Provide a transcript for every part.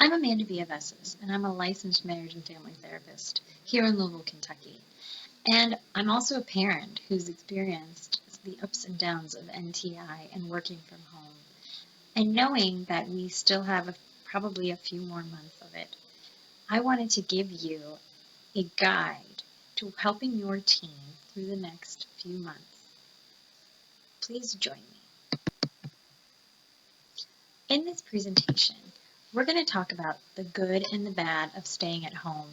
I'm Amanda Villavesas, and I'm a licensed marriage and family therapist here in Louisville, Kentucky. And I'm also a parent who's experienced the ups and downs of NTI and working from home. And knowing that we still have probably a few more months of it, I wanted to give you a guide to helping your teen through the next few months. Please join me. In this presentation, we're going to talk about the good and the bad of staying at home.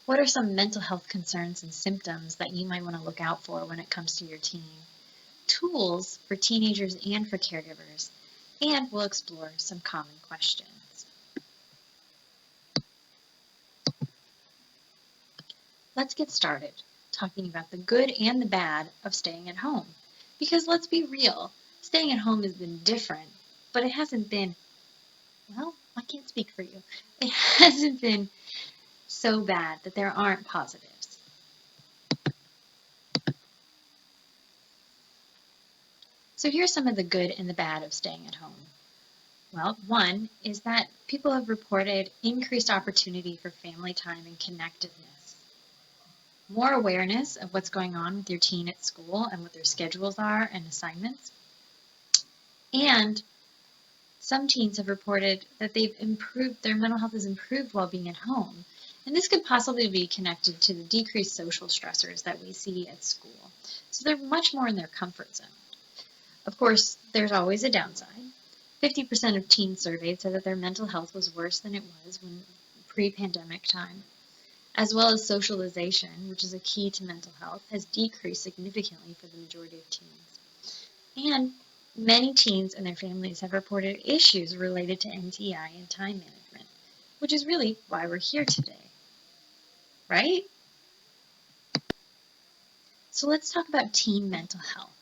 What are some mental health concerns and symptoms that you might want to look out for when it comes to your teen? Tools for teenagers and for caregivers, and we'll explore some common questions. Let's get started talking about the good and the bad of staying at home. Because let's be real, staying at home has been different, but it hasn't been, well, I can't speak for you. It hasn't been so bad that there aren't positives. So here's some of the good and the bad of staying at home. Well, one is that people have reported increased opportunity for family time and connectedness. More awareness of what's going on with your teen at school and what their schedules are and assignments. And some teens have reported that their mental health has improved while being at home. And this could possibly be connected to the decreased social stressors that we see at school. So they're much more in their comfort zone. Of course, there's always a downside. 50% of teens surveyed said that their mental health was worse than it was when pre-pandemic time, as well as socialization, which is a key to mental health, has decreased significantly for the majority of teens. And many teens and their families have reported issues related to NTI and time management, which is really why we're here today, right? So let's talk about teen mental health.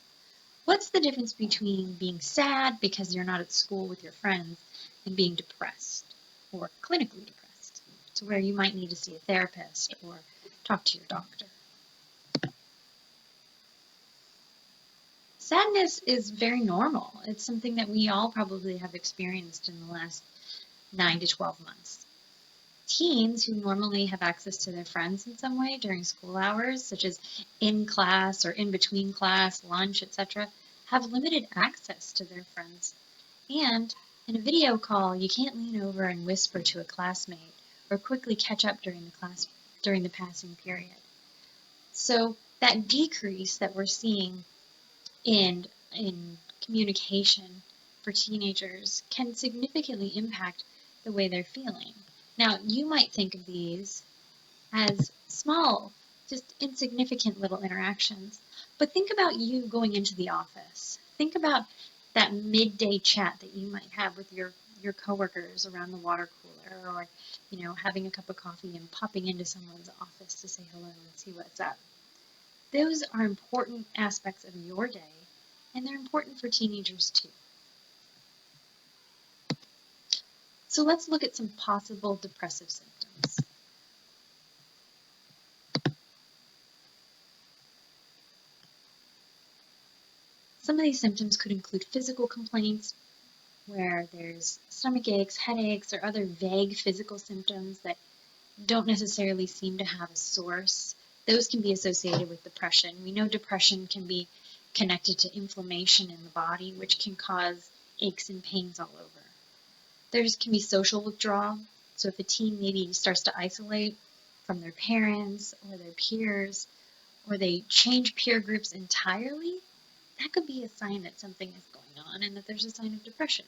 What's the difference between being sad because you're not at school with your friends and being depressed or clinically depressed, to where you might need to see a therapist or talk to your doctor? Sadness is very normal. It's something that we all probably have experienced in the last 9 to 12 months. Teens who normally have access to their friends in some way during school hours, such as in class or in between class, lunch, etc., have limited access to their friends. And in a video call, you can't lean over and whisper to a classmate or quickly catch up during the passing period. So that decrease that we're seeing in communication for teenagers can significantly impact the way they're feeling. Now, you might think of these as small, just insignificant little interactions, but think about you going into the office. Think about that midday chat that you might have with your coworkers around the water cooler, or having a cup of coffee and popping into someone's office to say hello and see what's up. Those are important aspects of your day, and they're important for teenagers too. So let's look at some possible depressive symptoms. Some of these symptoms could include physical complaints, where there's stomach aches, headaches, or other vague physical symptoms that don't necessarily seem to have a source. Those can be associated with depression. We know depression can be connected to inflammation in the body, which can cause aches and pains all over. There can be social withdrawal. So if a teen maybe starts to isolate from their parents or their peers, or they change peer groups entirely, that could be a sign that something is going on and that there's a sign of depression.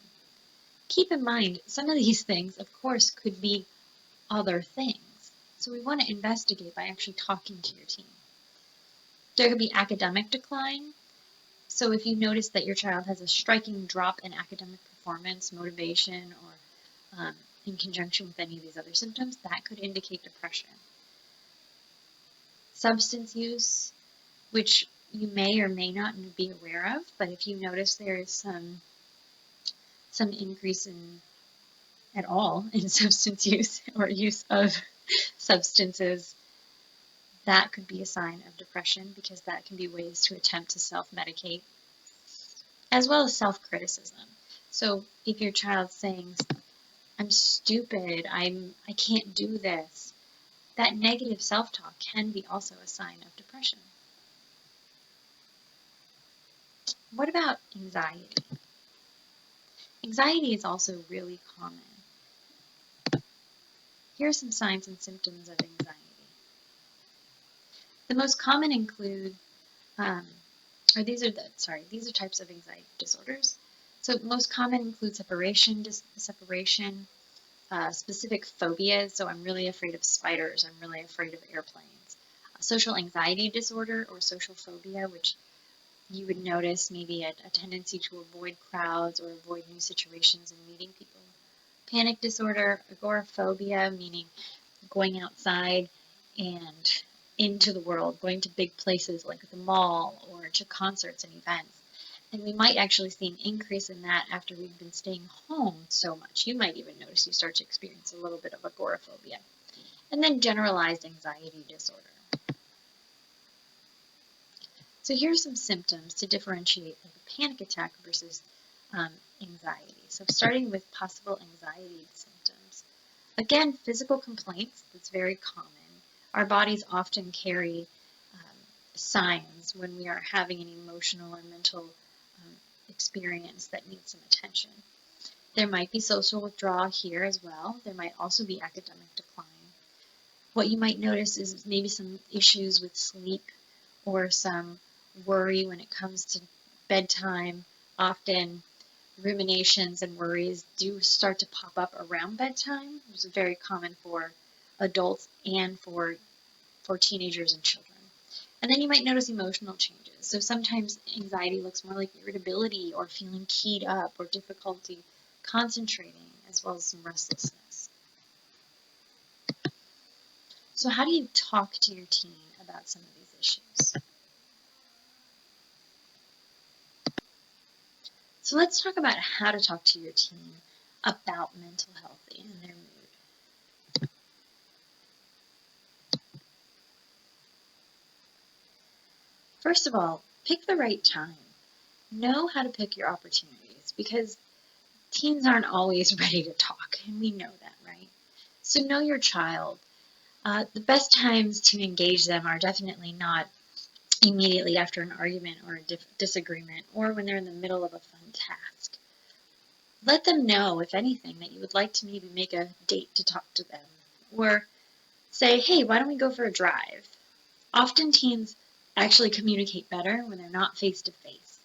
Keep in mind, some of these things, of course, could be other things. So we want to investigate by actually talking to your teen. There could be academic decline. So if you notice that your child has a striking drop in academic performance, motivation, or in conjunction with any of these other symptoms, that could indicate depression. Substance use, which you may or may not be aware of, but if you notice there is some increase at all in substance use or use of substances, that could be a sign of depression, because that can be ways to attempt to self-medicate, as well as self-criticism. So if your child's saying, I'm stupid, I can't do this. That negative self-talk can be also a sign of depression. What about anxiety? Anxiety is also really common. Here are some signs and symptoms of anxiety. The most common include, these are types of anxiety disorders. So most common include separation, specific phobias. So I'm really afraid of spiders. I'm really afraid of airplanes. Social anxiety disorder or social phobia, which you would notice maybe a tendency to avoid crowds or avoid new situations and meeting people. Panic disorder, agoraphobia, meaning going outside and into the world, going to big places like the mall or to concerts and events. And we might actually see an increase in that after we've been staying home so much. You might even notice you start to experience a little bit of agoraphobia. And then generalized anxiety disorder. So here are some symptoms to differentiate like a panic attack versus anxiety. So starting with possible anxiety symptoms. Again, physical complaints, that's very common. Our bodies often carry signs when we are having an emotional or mental experience that needs some attention. There might be social withdrawal here as well. There might also be academic decline. What you might notice is maybe some issues with sleep or some worry when it comes to bedtime. Often ruminations and worries do start to pop up around bedtime. It's very common for adults and for teenagers and children. And then you might notice emotional changes. So sometimes anxiety looks more like irritability or feeling keyed up or difficulty concentrating, as well as some restlessness. So how do you talk to your teen about some of these issues? So let's talk about how to talk to your teen about mental health and their mood. First of all, pick the right time. Know how to pick your opportunities because teens aren't always ready to talk, and we know that, right? So know your child. The best times to engage them are definitely not immediately after an argument or a disagreement or when they're in the middle of a fun task. Let them know, if anything, that you would like to maybe make a date to talk to them or say, hey, why don't we go for a drive? Often teens actually communicate better when they're not face to face,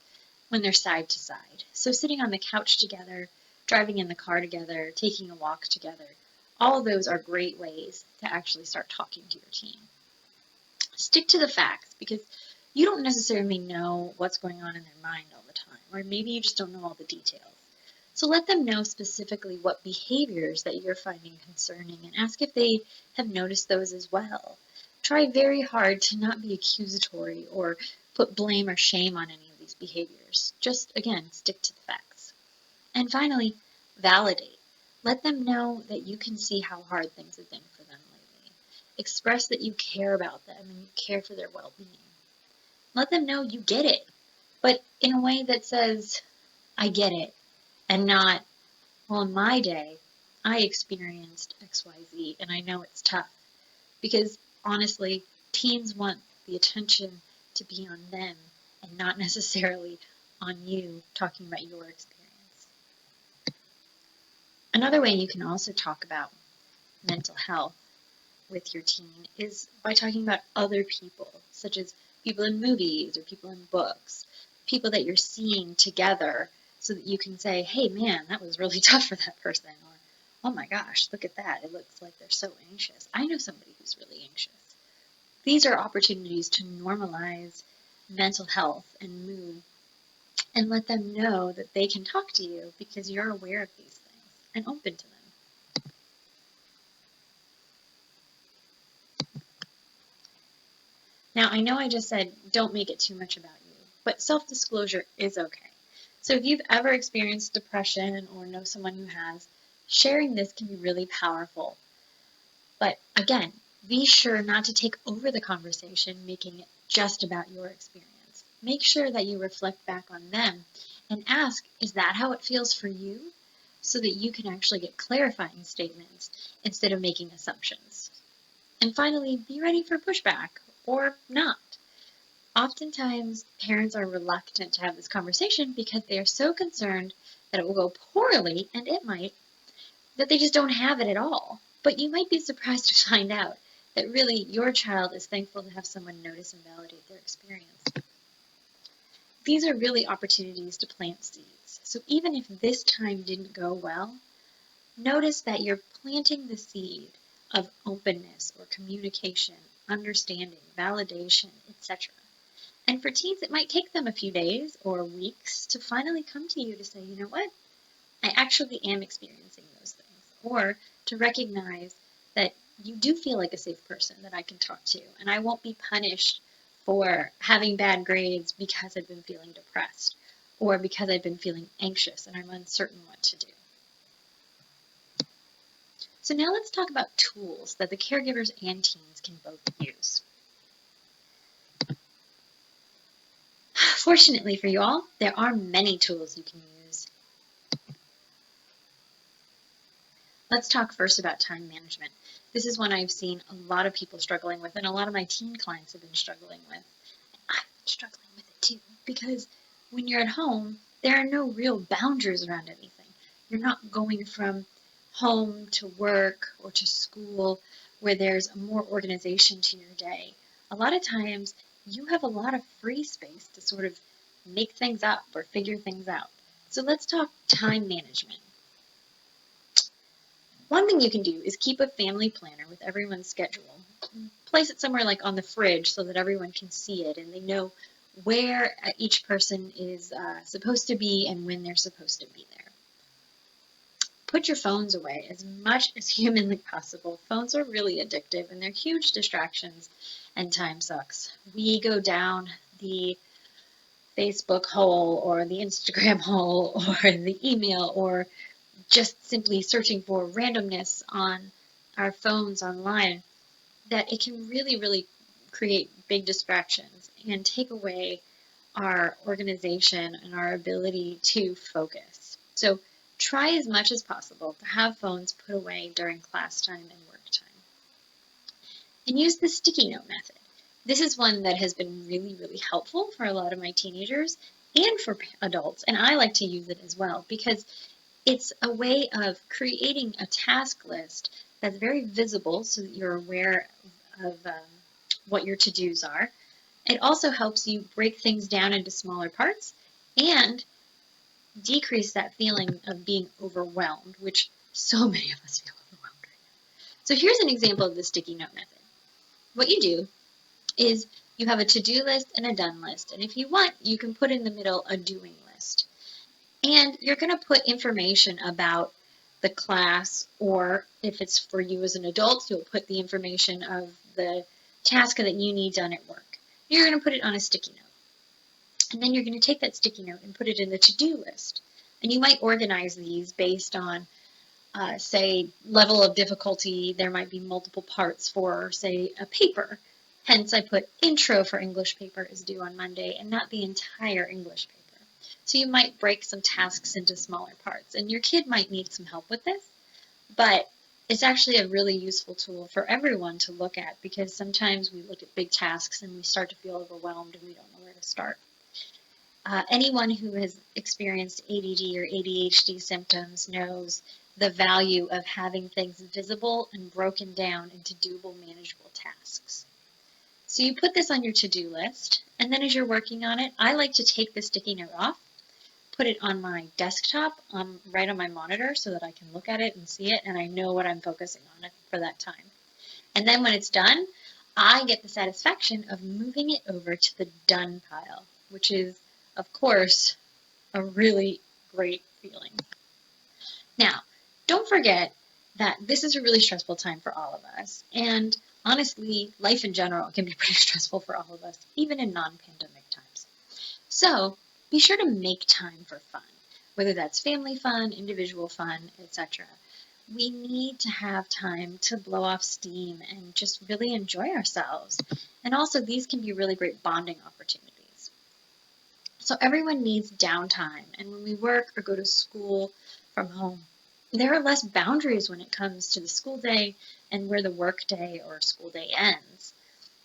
when they're side to side. So sitting on the couch together, driving in the car together, taking a walk together, all of those are great ways to actually start talking to your teen. Stick to the facts because you don't necessarily know what's going on in their mind all the time, or maybe you just don't know all the details. So let them know specifically what behaviors that you're finding concerning and ask if they have noticed those as well. Try very hard to not be accusatory or put blame or shame on any of these behaviors. Just, again, stick to the facts. And finally, validate. Let them know that you can see how hard things have been for them lately. Express that you care about them and you care for their well-being. Let them know you get it, but in a way that says, I get it, and not, well, in my day, I experienced XYZ and I know it's tough. Because honestly, teens want the attention to be on them and not necessarily on you talking about your experience. Another way you can also talk about mental health with your teen is by talking about other people, such as people in movies or people in books, people that you're seeing together so that you can say, hey man, that was really tough for that person, or oh my gosh, look at that, it looks like they're so anxious. I know somebody who's really anxious. These are opportunities to normalize mental health and mood and let them know that they can talk to you because you're aware of these things and open to them. Now, I know I just said don't make it too much about you, but self-disclosure is okay. So if you've ever experienced depression or know someone who has, sharing this can be really powerful. But again, be sure not to take over the conversation, making it just about your experience. Make sure that you reflect back on them and ask, is that how it feels for you? so that you can actually get clarifying statements instead of making assumptions. And finally, be ready for pushback or not. Oftentimes, parents are reluctant to have this conversation because they are so concerned that it will go poorly, and it might, that they just don't have it at all. But you might be surprised to find out that really your child is thankful to have someone notice and validate their experience. These are really opportunities to plant seeds. So even if this time didn't go well, notice that you're planting the seed of openness or communication, understanding, validation, etc. And for teens, it might take them a few days or weeks to finally come to you to say, you know what, I actually am experiencing those things. Or to recognize that you do feel like a safe person that I can talk to, and I won't be punished for having bad grades because I've been feeling depressed or because I've been feeling anxious and I'm uncertain what to do. So now let's talk about tools that the caregivers and teens can both use. Fortunately for you all, there are many tools you can use. Let's talk first about time management. This is one I've seen a lot of people struggling with, and a lot of my teen clients have been struggling with. I'm struggling with it too, because when you're at home, there are no real boundaries around anything. You're not going from home to work or to school where there's more organization to your day. A lot of times, you have a lot of free space to sort of make things up or figure things out. So let's talk time management. One thing you can do is keep a family planner with everyone's schedule. Place it somewhere like on the fridge so that everyone can see it and they know where each person is supposed to be and when they're supposed to be there. Put your phones away as much as humanly possible. Phones are really addictive and they're huge distractions and time sucks. We go down the Facebook hole or the Instagram hole or the email or just simply searching for randomness on our phones online, that it can really, really create big distractions and take away our organization and our ability to focus. So try as much as possible to have phones put away during class time and work time. And use the sticky note method. This is one that has been really, really helpful for a lot of my teenagers and for adults, and I like to use it as well because it's a way of creating a task list that's very visible so that you're aware of what your to-dos are. It also helps you break things down into smaller parts and decrease that feeling of being overwhelmed, which so many of us feel overwhelmed right now. So here's an example of the sticky note method. What you do is you have a to-do list and a done list, and if you want, you can put in the middle a doing list. And you're going to put information about the class, or if it's for you as an adult, you'll put the information of the task that you need done at work. You're going to put it on a sticky note. And then you're going to take that sticky note and put it in the to-do list. And you might organize these based on, say, level of difficulty. There might be multiple parts for, say, a paper. Hence, I put intro for English paper is due on Monday and not the entire English paper. So you might break some tasks into smaller parts, and your kid might need some help with this, but it's actually a really useful tool for everyone to look at because sometimes we look at big tasks and we start to feel overwhelmed and we don't know where to start. Anyone who has experienced ADD or ADHD symptoms knows the value of having things visible and broken down into doable, manageable tasks. So you put this on your to-do list, and then as you're working on it, I like to take the sticky note off, put it on my desktop, right on my monitor so that I can look at it and see it, and I know what I'm focusing on for that time. And then when it's done, I get the satisfaction of moving it over to the done pile, which is, of course, a really great feeling. Now, don't forget that this is a really stressful time for all of us, and honestly, life in general can be pretty stressful for all of us, even in non-pandemic times. So be sure to make time for fun, whether that's family fun, individual fun, etc. We need to have time to blow off steam and just really enjoy ourselves. And also, these can be really great bonding opportunities. So everyone needs downtime, and when we work or go to school from home, There are less boundaries when it comes to the school day and where the work day or school day ends,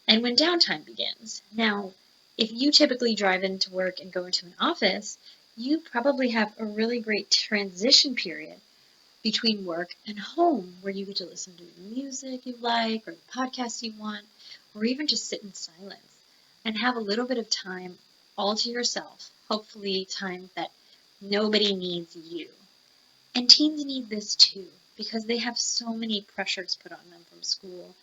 and when downtime begins. Now, if you typically drive into work and go into an office, you probably have a really great transition period between work and home where you get to listen to the music you like or the podcasts you want, or even just sit in silence and have a little bit of time all to yourself, hopefully time that nobody needs you. And teens need this too because they have so many pressures put on them from school,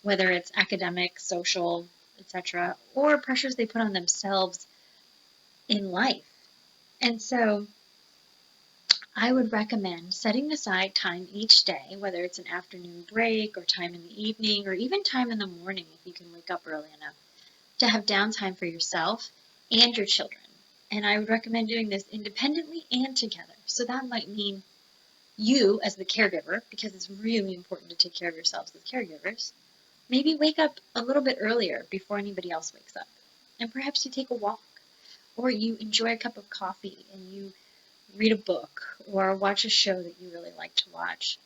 whether it's academic, social, etc., or pressures they put on themselves in life. And so I would recommend setting aside time each day, whether it's an afternoon break or time in the evening or even time in the morning if you can wake up early enough, to have downtime for yourself and your children. And I would recommend doing this independently and together. So that might mean you as the caregiver, because it's really important to take care of yourselves as caregivers, maybe wake up a little bit earlier before anybody else wakes up. And perhaps you take a walk, or you enjoy a cup of coffee and you read a book or watch a show that you really like to watch.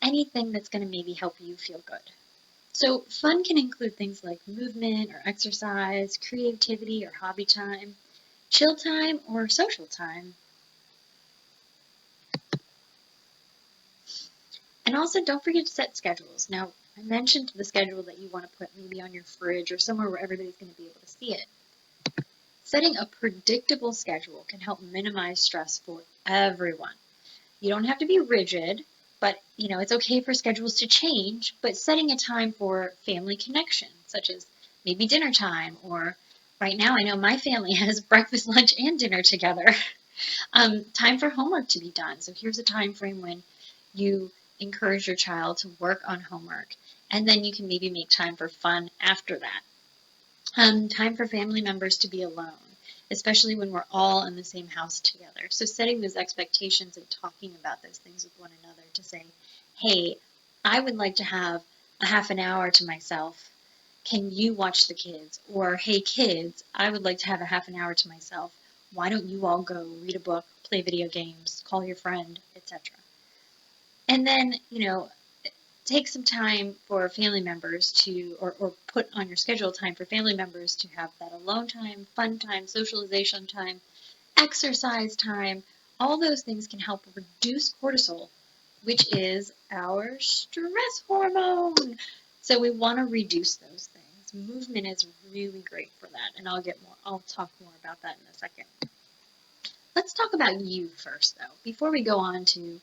Anything that's going to maybe help you feel good. So fun can include things like movement or exercise, creativity or hobby time, chill time or social time. And also don't forget to set schedules. Now, I mentioned the schedule that you want to put maybe on your fridge or somewhere where everybody's going to be able to see it. Setting a predictable schedule can help minimize stress for everyone. You don't have to be rigid, but it's okay for schedules to change, but setting a time for family connection, such as maybe dinner time, or right now I know my family has breakfast, lunch, and dinner together. Time for homework to be done. So here's a time frame when you encourage your child to work on homework, and then you can maybe make time for fun after that. Time for family members to be alone, especially when we're all in the same house together. So setting those expectations and talking about those things with one another to say, hey, I would like to have a half an hour to myself. Can you watch the kids? Or, hey, kids, I would like to have a half an hour to myself. Why don't you all go read a book, play video games, call your friend, etc. And then, take some time for family members to, or put on your schedule time for family members to have that alone time, fun time, socialization time, exercise time. All those things can help reduce cortisol, which is our stress hormone. So we want to reduce those things. Movement is really great for that, and I'll talk more about that in a second. Let's talk about you first, though, before we go on to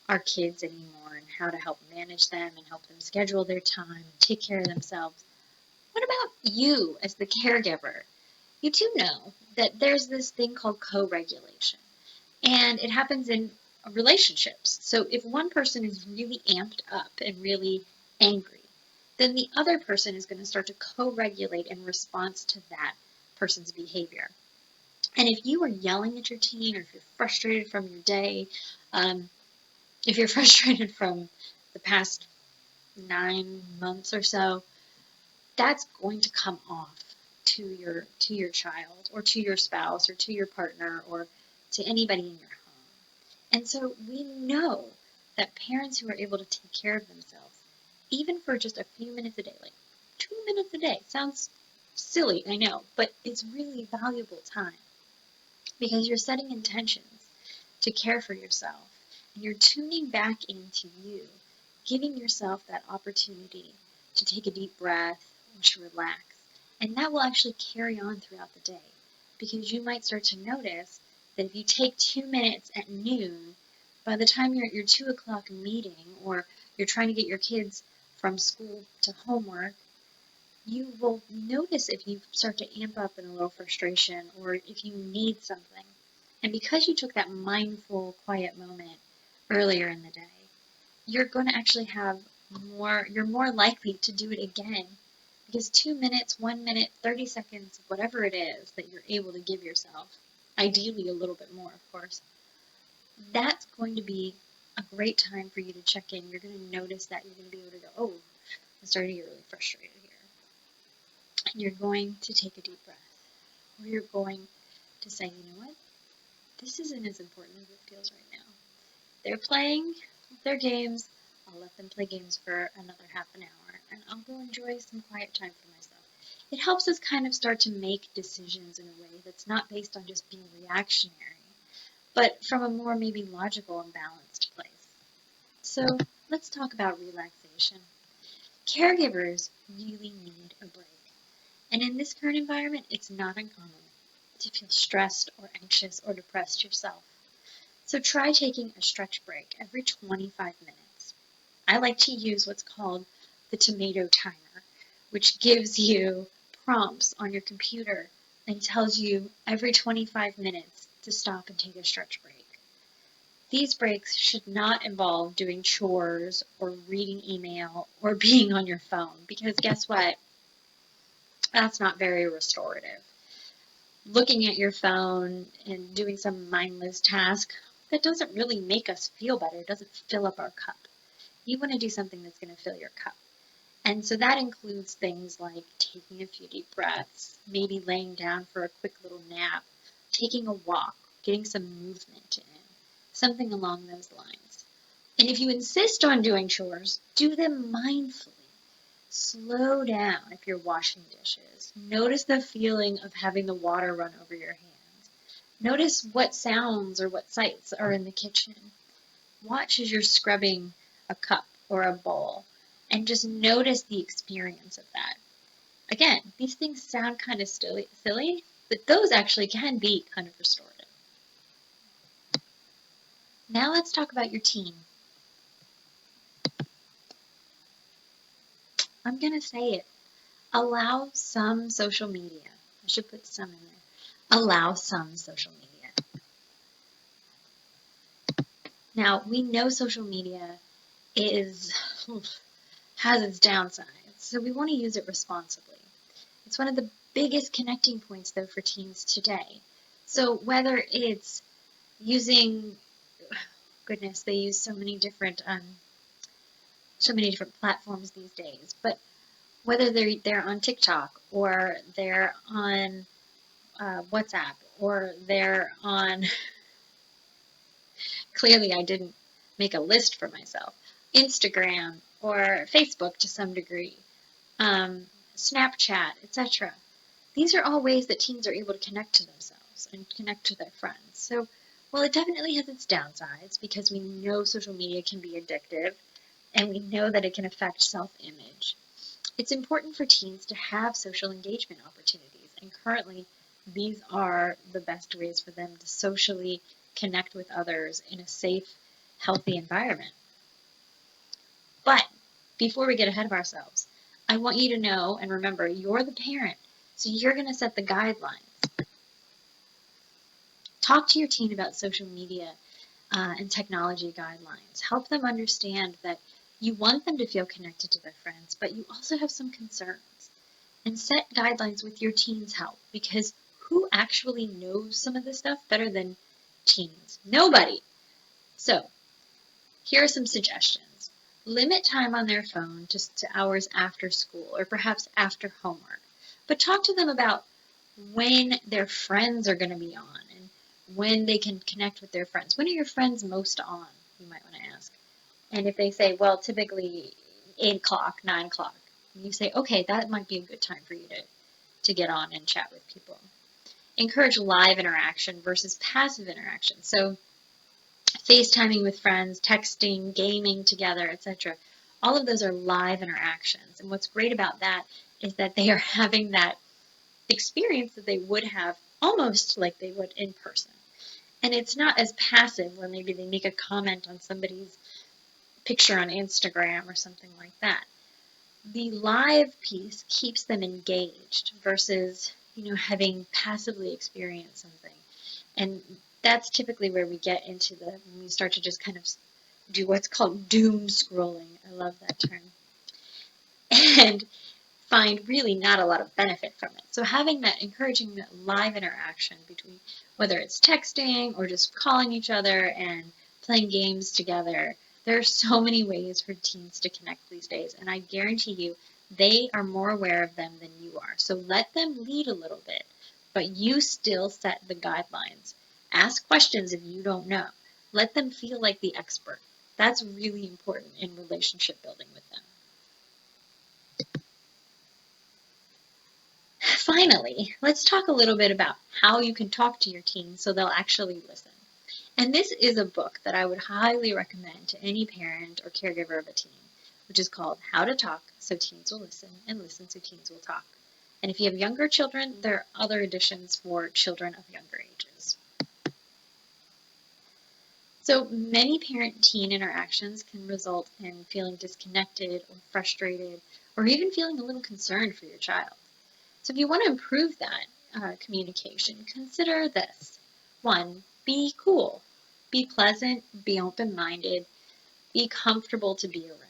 our kids anymore and how to help manage them and help them schedule their time and take care of themselves. What about you as the caregiver? You do know that there's this thing called co-regulation, and it happens in relationships. So if one person is really amped up and really angry, then the other person is going to start to co-regulate in response to that person's behavior. And if you are yelling at your teen, or if you're frustrated from your day, if you're frustrated from the past 9 months or so, that's going to come off to your child or to your spouse or to your partner or to anybody in your home. And so we know that parents who are able to take care of themselves, even for just a few minutes a day, like 2 minutes a day, sounds silly, I know, but it's really valuable time because you're setting intentions to care for yourself and you're tuning back into you, giving yourself that opportunity to take a deep breath and to relax. And that will actually carry on throughout the day because you might start to notice that if you take 2 minutes at noon, by the time you're at your 2 o'clock meeting or you're trying to get your kids from school to homework, you will notice if you start to amp up in a little frustration or if you need something. And because you took that mindful, quiet moment earlier in the day, you're going to actually you're more likely to do it again. Because 2 minutes, 1 minute, 30 seconds, whatever it is that you're able to give yourself, ideally a little bit more, of course, that's going to be a great time for you to check in. You're going to notice that you're going to be able to go, oh, I'm starting to get really frustrated here. And you're going to take a deep breath. Or you're going to say, you know what? This isn't as important as it feels right now. they're playing their games, I'll let them play games for another half an hour, and I'll go enjoy some quiet time for myself. It helps us kind of start to make decisions in a way that's not based on just being reactionary, but from a more maybe logical and balanced place. So let's talk about relaxation. Caregivers really need a break. And in this current environment, it's not uncommon to feel stressed or anxious or depressed yourself. So try taking a stretch break every 25 minutes. I like to use what's called the tomato timer, which gives you prompts on your computer and tells you every 25 minutes to stop and take a stretch break. These breaks should not involve doing chores or reading email or being on your phone, because guess what? That's not very restorative. Looking at your phone and doing some mindless task, that doesn't really make us feel better. It doesn't fill up our cup. You want to do something that's going to fill your cup. And so that includes things like taking a few deep breaths, maybe laying down for a quick little nap, taking a walk, getting some movement in, something along those lines. And if you insist on doing chores, do them mindfully. Slow down if you're washing dishes. Notice the feeling of having the water run over your hands. Notice what sounds or what sights are in the kitchen. Watch as you're scrubbing a cup or a bowl, and just notice the experience of that. Again, these things sound kind of silly, but those actually can be kind of restorative. Now let's talk about your teen. I'm going to say it. Allow some social media. I should put some in there. Allow some social media. Now, we know social media has its downsides, so we want to use it responsibly. It's one of the biggest connecting points, though, for teens today. So whether it's using, goodness, they use so many different platforms these days, but whether they're on TikTok or they're on WhatsApp or they're on, clearly I didn't make a list for myself, Instagram or Facebook to some degree, Snapchat, etc. These are all ways that teens are able to connect to themselves and connect to their friends. So, while it definitely has its downsides, because we know social media can be addictive and we know that it can affect self-image, it's important for teens to have social engagement opportunities. And currently, these are the best ways for them to socially connect with others in a safe, healthy environment. But before we get ahead of ourselves, I want you to know and remember, you're the parent, so you're going to set the guidelines. Talk to your teen about social media and technology guidelines. Help them understand that you want them to feel connected to their friends, but you also have some concerns. And set guidelines with your teen's help, because who actually knows some of this stuff better than teens? Nobody. So, here are some suggestions. Limit time on their phone just to hours after school or perhaps after homework. But talk to them about when their friends are going to be on and when they can connect with their friends. When are your friends most on, you might want to ask. And if they say, well, typically 8 o'clock, 9 o'clock, you say, okay, that might be a good time for you to get on and chat with people. Encourage live interaction versus passive interaction. So FaceTiming with friends, texting, gaming together, etc. All of those are live interactions. And what's great about that is that they are having that experience that they would have almost like they would in person. And it's not as passive where maybe they make a comment on somebody's picture on Instagram or something like that. The live piece keeps them engaged versus, having passively experienced something. And that's typically where we get into when we start to just kind of do what's called doom scrolling. I love that term. And find really not a lot of benefit from it. So having that, encouraging that live interaction between whether it's texting or just calling each other and playing games together. There are so many ways for teens to connect these days, and I guarantee you they are more aware of them than you are. So let them lead a little bit, but you still set the guidelines. Ask questions if you don't know. Let them feel like the expert. That's really important in relationship building with them. Finally, let's talk a little bit about how you can talk to your teens so they'll actually listen. And this is a book that I would highly recommend to any parent or caregiver of a teen, which is called How to Talk So Teens Will Listen and Listen So Teens Will Talk. And if you have younger children, there are other editions for children of younger ages. So many parent-teen interactions can result in feeling disconnected or frustrated or even feeling a little concerned for your child. So if you want to improve that communication, consider this. 1, be cool. Be pleasant, be open-minded, be comfortable to be around.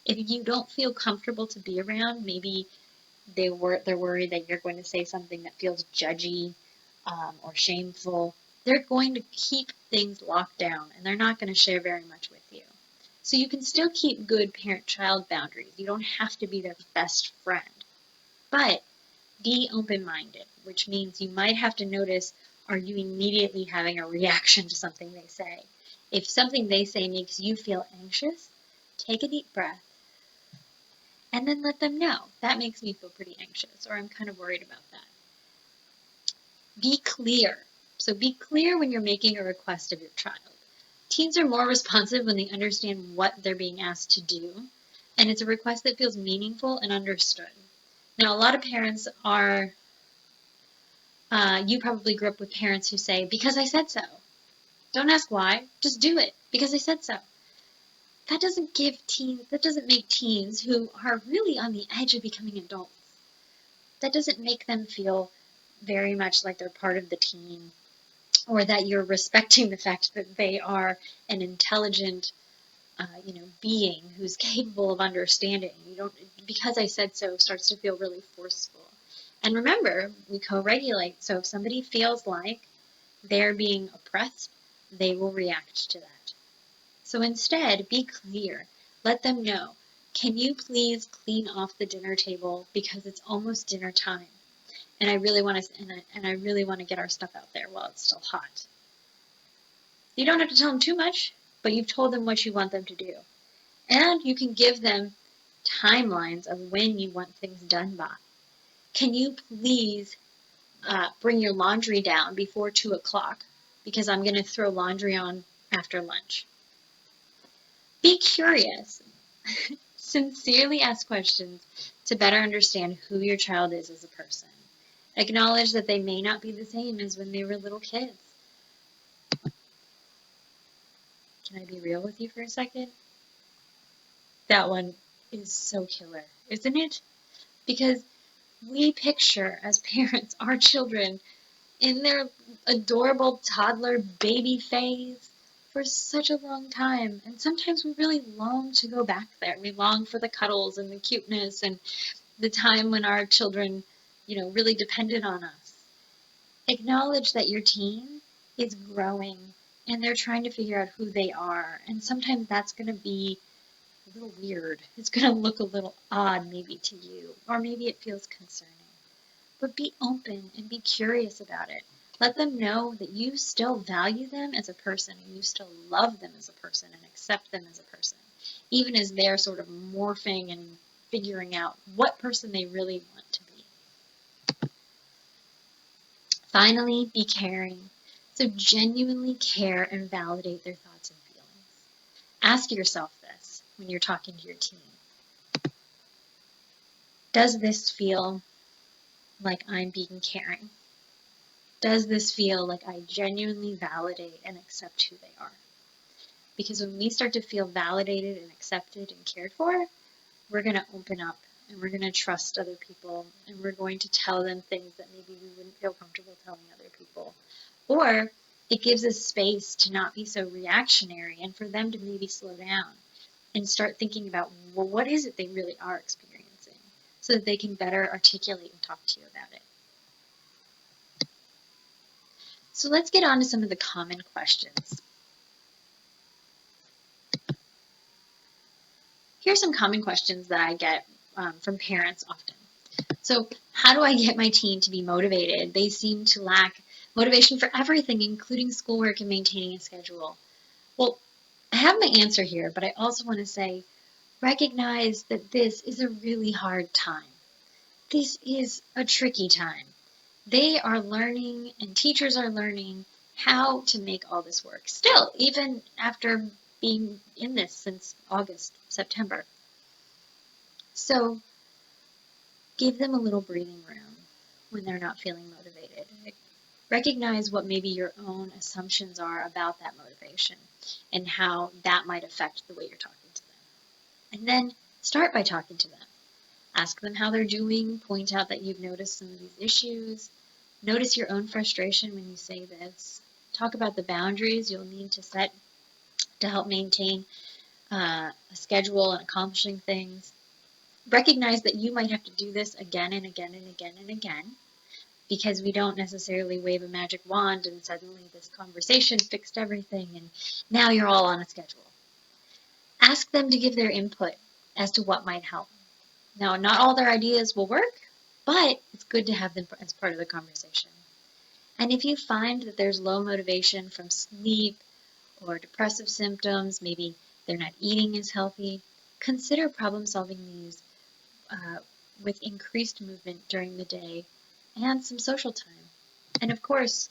If you don't feel comfortable to be around, maybe they're worried that you're going to say something that feels judgy or shameful, they're going to keep things locked down and they're not going to share very much with you. So you can still keep good parent-child boundaries. You don't have to be their best friend. But be open-minded, which means you might have to notice, are you immediately having a reaction to something they say? If something they say makes you feel anxious, take a deep breath and then let them know. That makes me feel pretty anxious, or I'm kind of worried about that. Be clear. So be clear when you're making a request of your child. Teens are more responsive when they understand what they're being asked to do, and it's a request that feels meaningful and understood. Now, a lot of parents are, you probably grew up with parents who say, because I said so. Don't ask why, just do it, because I said so. That doesn't make teens who are really on the edge of becoming adults. That doesn't make them feel very much like they're part of the team, or that you're respecting the fact that they are an intelligent, being who's capable of understanding. You don't, because I said so, starts to feel really forceful. And remember, we co-regulate. So if somebody feels like they're being oppressed, they will react to that. So instead, be clear. Let them know. Can you please clean off the dinner table because it's almost dinner time, and I really want to get our stuff out there while it's still hot. You don't have to tell them too much, but you've told them what you want them to do. And you can give them timelines of when you want things done by. Can you please bring your laundry down before 2 o'clock because I'm going to throw laundry on after lunch? Be curious. Sincerely ask questions to better understand who your child is as a person. Acknowledge that they may not be the same as when they were little kids. Can I be real with you for a second? That one is so killer, isn't it? Because we picture, as parents, our children in their adorable toddler baby phase for such a long time. And sometimes we really long to go back there. We long for the cuddles and the cuteness and the time when our children, really depended on us. Acknowledge that your teen is growing and they're trying to figure out who they are. And sometimes that's going to be a little weird. It's going to look a little odd maybe to you, or maybe it feels concerning. But be open and be curious about it. Let them know that you still value them as a person and you still love them as a person and accept them as a person, even as they're sort of morphing and figuring out what person they really want to be. Finally, be caring. So genuinely care and validate their thoughts and feelings. Ask yourself this when you're talking to your teen. Does this feel like I'm being caring? Does this feel like I genuinely validate and accept who they are? Because when we start to feel validated and accepted and cared for, we're going to open up and we're going to trust other people and we're going to tell them things that maybe we wouldn't feel comfortable telling other people. Or it gives us space to not be so reactionary and for them to maybe slow down and start thinking about, well, what is it they really are experiencing so that they can better articulate and talk to you about it. So let's get on to some of the common questions. Here's some common questions that I get from parents often. So how do I get my teen to be motivated? They seem to lack motivation for everything, including schoolwork and maintaining a schedule. Well, I have my answer here, but I also want to say recognize that this is a really hard time. This is a tricky time. They are learning and teachers are learning how to make all this work. Still, even after being in this since August, September. So give them a little breathing room when they're not feeling motivated. Recognize what maybe your own assumptions are about that motivation and how that might affect the way you're talking to them. And then start by talking to them. Ask them how they're doing, point out that you've noticed some of these issues. Notice your own frustration when you say this. Talk about the boundaries you'll need to set to help maintain a schedule and accomplishing things. Recognize that you might have to do this again and again and again and again, because we don't necessarily wave a magic wand and suddenly this conversation fixed everything and now you're all on a schedule. Ask them to give their input as to what might help. Now, not all their ideas will work, but it's good to have them as part of the conversation. And if you find that there's low motivation from sleep or depressive symptoms, maybe they're not eating as healthy, consider problem solving these with increased movement during the day and some social time. And of course,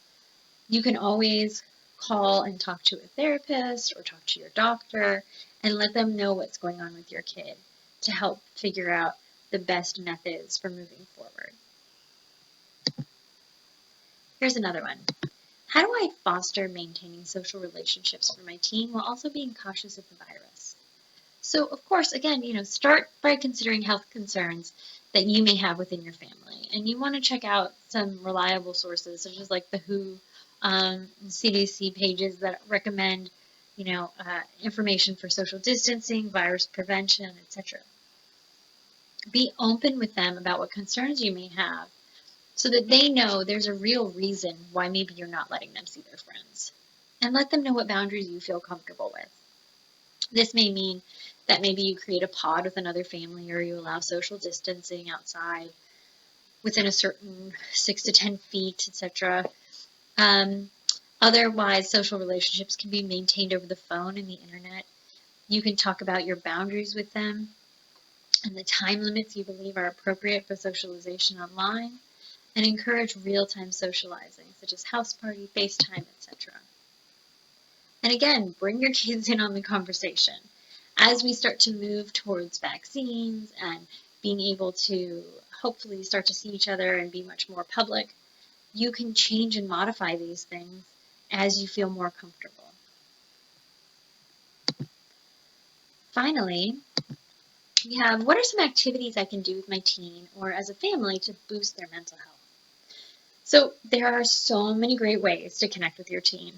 you can always call and talk to a therapist or talk to your doctor and let them know what's going on with your kid to help figure out the best methods for moving forward. Here's another one. How do I foster maintaining social relationships for my teen while also being cautious of the virus? So, of course, again, start by considering health concerns that you may have within your family. And you want to check out some reliable sources, such as like the WHO, CDC pages that recommend, information for social distancing, virus prevention, etc. Be open with them about what concerns you may have so that they know there's a real reason why maybe you're not letting them see their friends. And let them know what boundaries you feel comfortable with. This may mean that maybe you create a pod with another family or you allow social distancing outside within a certain 6 to 10 feet, etc. Otherwise, social relationships can be maintained over the phone and the internet. You can talk about your boundaries with them and the time limits you believe are appropriate for socialization online, and encourage real-time socializing, such as house party, FaceTime, etc. And again, bring your kids in on the conversation. As we start to move towards vaccines and being able to hopefully start to see each other and be much more public, you can change and modify these things as you feel more comfortable. Finally, we have, what are some activities I can do with my teen or as a family to boost their mental health? So there are so many great ways to connect with your teen.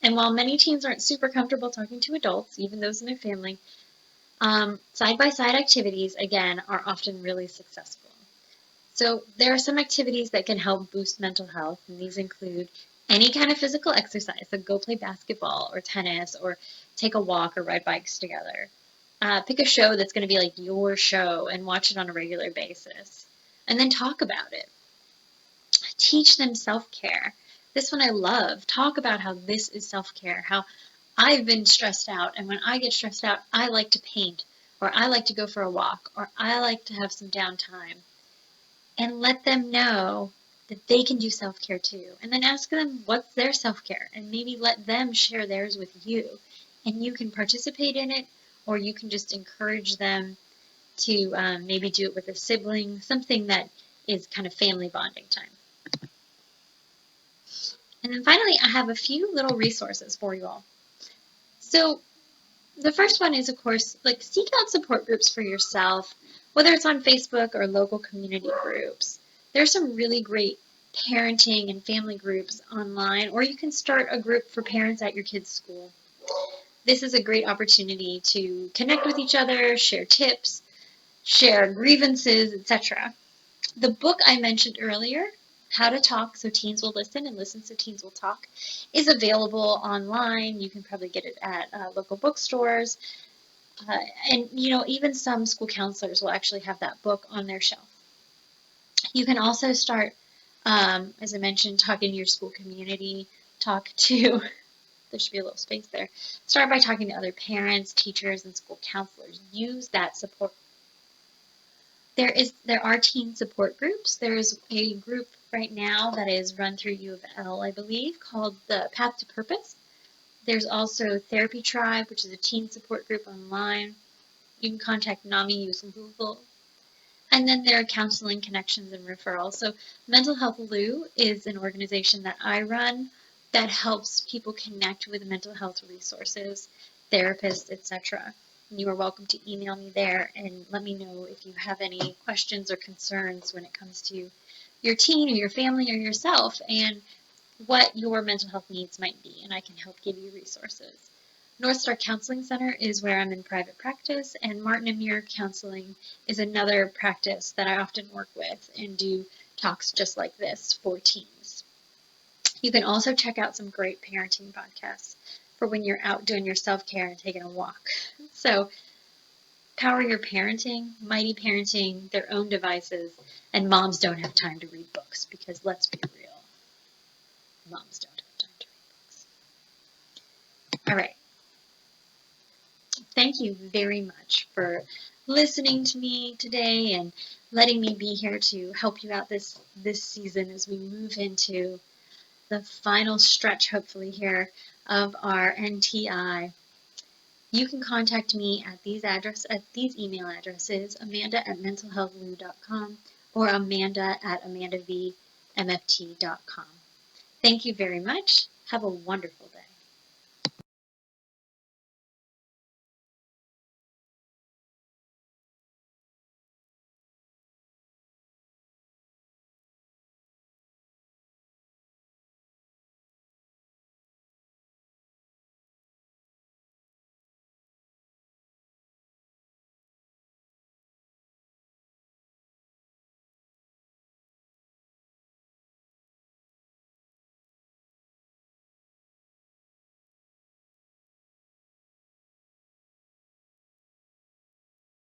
And while many teens aren't super comfortable talking to adults, even those in their family, side-by-side activities, again, are often really successful. So there are some activities that can help boost mental health, and these include any kind of physical exercise, so go play basketball or tennis or take a walk or ride bikes together. Pick a show that's going to be like your show and watch it on a regular basis. And then talk about it. Teach them self-care. This one I love. Talk about how this is self-care, how I've been stressed out, and when I get stressed out, I like to paint, or I like to go for a walk, or I like to have some downtime. And let them know that they can do self-care too. And then ask them what's their self-care, and maybe let them share theirs with you. And you can participate in it, or you can just encourage them to maybe do it with a sibling, something that is kind of family bonding time. And then finally, I have a few little resources for you all. So the first one is, of course, like seek out support groups for yourself, whether it's on Facebook or local community groups. There's some really great parenting and family groups online, or you can start a group for parents at your kids' school. This is a great opportunity to connect with each other, share tips, share grievances, etc. The book I mentioned earlier, How to Talk So Teens Will Listen and Listen So Teens Will Talk, is available online. You can probably get it at local bookstores. And, even some school counselors will actually have that book on their shelf. You can also start, as I mentioned, talking to your school community, talk to there should be a little space there. Start by talking to other parents, teachers, and school counselors. Use that support. There are teen support groups. There's a group right now that is run through U of L, I believe, called the Path to Purpose. There's also Therapy Tribe, which is a teen support group online. You can contact NAMI using Google. And then there are counseling connections and referrals. So Mental Health Lou is an organization that I run that helps people connect with mental health resources, therapists, etc. You are welcome to email me there and let me know if you have any questions or concerns when it comes to your teen or your family or yourself and what your mental health needs might be, and I can help give you resources. North Star Counseling Center is where I'm in private practice, and Martin and Muir Counseling is another practice that I often work with and do talks just like this for teens. You can also check out some great parenting podcasts for when you're out doing your self-care and taking a walk. So, Power Your Parenting, Mighty Parenting, Their Own Devices, and Moms Don't Have Time to Read Books, because let's be real, moms don't have time to read books. All right. Thank you very much for listening to me today and letting me be here to help you out this season as we move into the final stretch, hopefully, here of our NTI. You can contact me at these email addresses, amanda@mentalhealthlou.com or amanda@amandavmft.com. Thank you very much. Have a wonderful day.